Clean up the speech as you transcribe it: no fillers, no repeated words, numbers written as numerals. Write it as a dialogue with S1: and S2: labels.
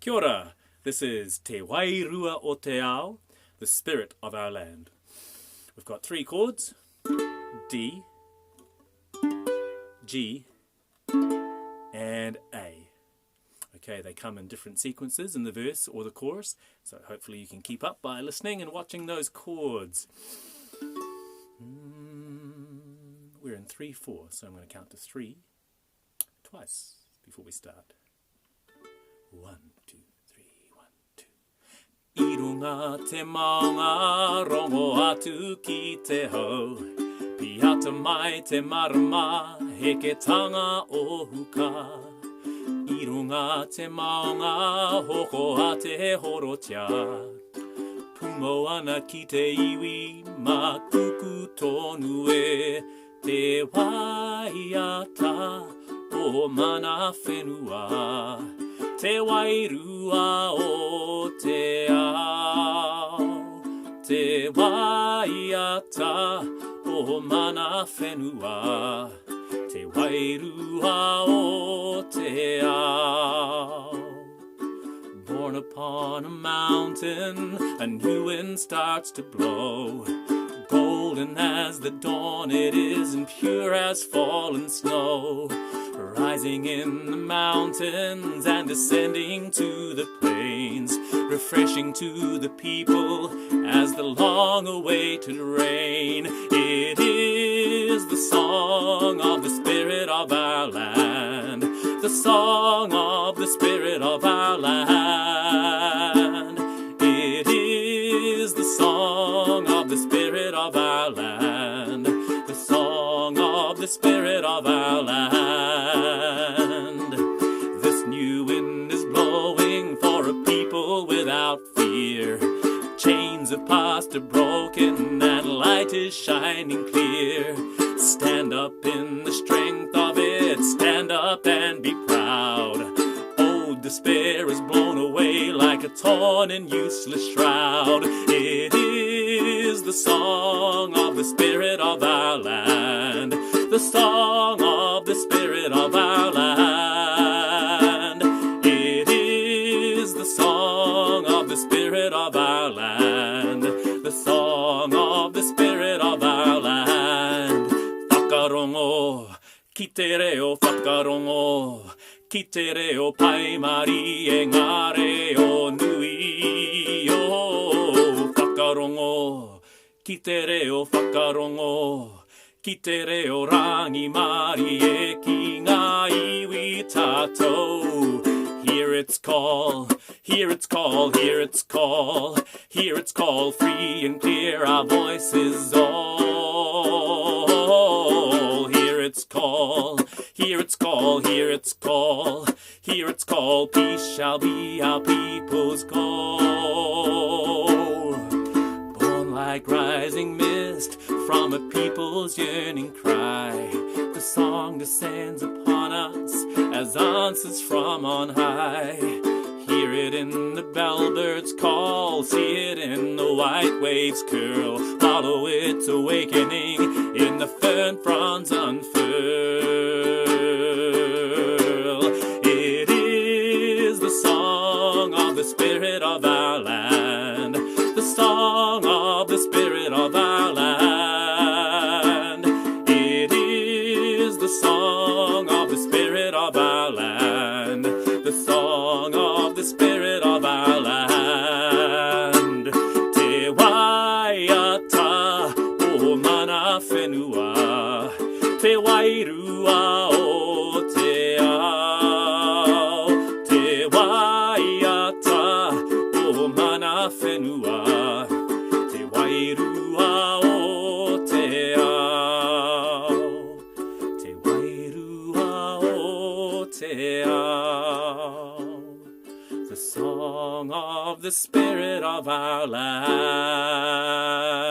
S1: Kia ora. This is Te Wairua o Te Ao, the spirit of our land. We've got three chords, D, G, and A. Okay, they come in different sequences in the verse or the chorus, so hopefully you can keep up by listening and watching those chords. We're in 3/4, so I'm going to count to 3 twice before we start. 1, 2, 3, 1, 2. I runga te maunga rongo atu ki te hau, piata mai te marama he ke tanga o huka. I runga te maunga hoko a te horotia, pumo ana ki te iwi ma kuku tonu e te waiata o mana whenua, te wairua o te ao, te waiata o mana whenua, te wairua o te ao. Born upon a mountain, a new wind starts to blow. Golden as the dawn it is, and pure as fallen snow. Rising in the mountains and descending to the plains, refreshing to the people as the long-awaited rain. It is the song of the spirit of our land, the song of the spirit of our land. It is the song of the spirit of our land, the song of the spirit of our land. This new wind is blowing for a people without fear. Chains of past are broken and light is shining clear. Stand up in the strength of it, stand up and be proud. Old despair is blown away like a torn and useless shroud. It is the song of the spirit of our land, the song of the spirit of our land. It is the song of the spirit of our land, the song of the spirit of our land. Whakarongo, ki te reo whakarongo, ki te reo paimari e ngā reo nui o. Whakarongo, ki te reo whakarongo, ki te reo rangi mari e ki ngā iwi tātou. Hear its call, hear its call, hear its call, hear its call, free and clear our voices all. Hear its call, hear its call, hear its call, hear its call, peace shall be our people's goal. Born like rising mist from a people's yearning cry, the song descends upon us as answers from on high. Hear it in the bellbird's call, see it in the white waves curl, follow its awakening in the fern fronds unfurl. It is the song of the spirit of our land, the song of the spirit of our land. It is the song of the spirit of our land, the song of the spirit of our land. Te waiata o mana whenua, te wairua o te ao, te waiata o mana whenua, te wairua o te ao, te wairua o te ao. The song of the spirit of our land.